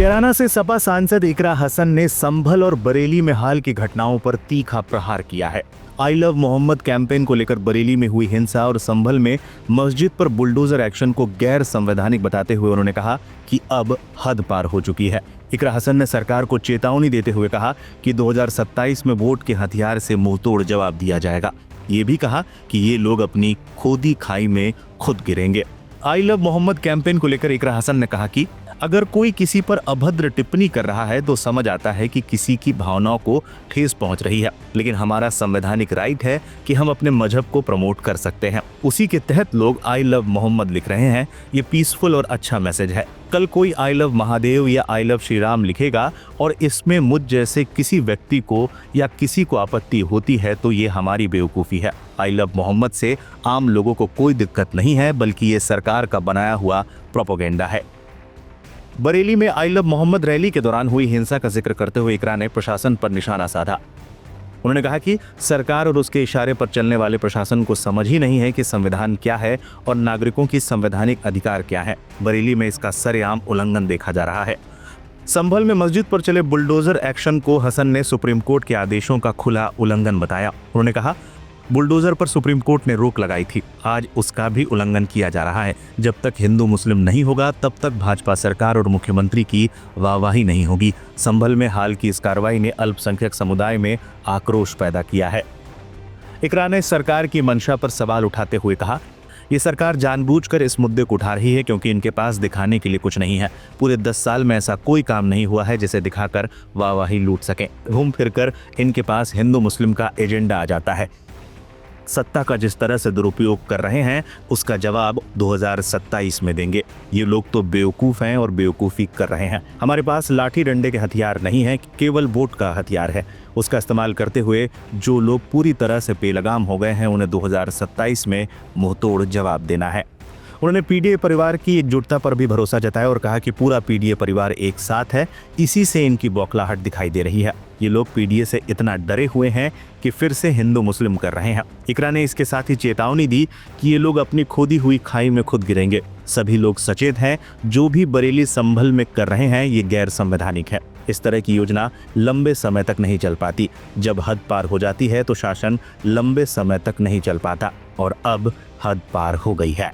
कैराना से सपा सांसद इकरा हसन ने संभल और बरेली में हाल की घटनाओं पर तीखा प्रहार किया है। आई लव मोहम्मद कैंपेन को लेकर बरेली में हुई हिंसा और संभल में मस्जिद पर बुलडोजर एक्शन को गैर संवैधानिक बताते हुए उन्होंने कहा कि अब हद पार हो चुकी है। इकरा हसन ने सरकार को चेतावनी देते हुए कहा कि 2027 में वोट के हथियार से मुंहतोड़ जवाब दिया जाएगा। ये भी कहा कि ये लोग अपनी खोदी खाई में खुद गिरेंगे। आई लव मोहम्मद कैंपेन को लेकर इकरा हसन ने कहा कि अगर कोई किसी पर अभद्र टिप्पणी कर रहा है तो समझ आता है कि किसी की भावनाओं को ठेस पहुंच रही है, लेकिन हमारा संवैधानिक राइट है कि हम अपने मजहब को प्रमोट कर सकते हैं। उसी के तहत लोग आई लव मोहम्मद लिख रहे हैं। ये पीसफुल और अच्छा मैसेज है। कल कोई आई लव महादेव या आई लव श्री राम लिखेगा और इसमें मुझ जैसे किसी व्यक्ति को या किसी को आपत्ति होती है तो ये हमारी बेवकूफ़ी है। आई लव मोहम्मद से आम लोगों को कोई दिक्कत नहीं है, बल्कि ये सरकार का बनाया हुआ प्रोपेगेंडा है। बरेली में आई लव मोहम्मद रैली के दौरान हुई हिंसा का जिक्र करते हुए इकरा ने प्रशासन पर निशाना साधा। उन्होंने कहा कि सरकार और उसके इशारे पर चलने वाले प्रशासन को समझ ही नहीं है कि संविधान क्या है और नागरिकों की संवैधानिक अधिकार क्या है। बरेली में इसका सरेआम उल्लंघन देखा जा रहा है। संभल में मस्जिद पर चले बुलडोजर एक्शन को हसन ने सुप्रीम कोर्ट के आदेशों का खुला उल्लंघन बताया। उन्होंने कहा, बुलडोजर पर सुप्रीम कोर्ट ने रोक लगाई थी, आज उसका भी उल्लंघन किया जा रहा है। जब तक हिंदू मुस्लिम नहीं होगा तब तक भाजपा सरकार और मुख्यमंत्री की वाहवाही नहीं होगी। संभल में हाल की इस कार्रवाई ने अल्पसंख्यक समुदाय में आक्रोश पैदा किया है। इकरा ने सरकार की मंशा पर सवाल उठाते हुए कहा, ये सरकार जानबूझकर इस मुद्दे को उठा रही है क्योंकि इनके पास दिखाने के लिए कुछ नहीं है। पूरे 10 साल में ऐसा कोई काम नहीं हुआ है जिसे दिखाकर वाहवाही लूट सकें। घूम फिरकर इनके पास हिंदू मुस्लिम का एजेंडा आ जाता है। सत्ता का जिस तरह से दुरुपयोग कर रहे हैं उसका जवाब 2027 में देंगे। ये लोग तो बेवकूफ़ हैं और बेवकूफ़ी कर रहे हैं। हमारे पास लाठी डंडे के हथियार नहीं है, केवल वोट का हथियार है। उसका इस्तेमाल करते हुए जो लोग पूरी तरह से बेलगाम हो गए हैं उन्हें 2027 में मुंहतोड़ जवाब देना है। उन्होंने पीडीए परिवार की एकजुटता पर भी भरोसा जताया और कहा कि पूरा पीडीए परिवार एक साथ है, इसी से इनकी बौखलाहट दिखाई दे रही है। ये लोग पीडीए से इतना डरे हुए हैं कि फिर से हिंदू मुस्लिम कर रहे हैं। इकरा ने इसके साथ ही चेतावनी दी कि ये लोग अपनी खोदी हुई खाई में खुद गिरेंगे। सभी लोग सचेत हैं, जो भी बरेली संभल में कर रहे हैं ये गैर संवैधानिक है। इस तरह की योजना लंबे समय तक नहीं चल पाती। जब हद पार हो जाती है तो शासन लंबे समय तक नहीं चल पाता और अब हद पार हो गई है।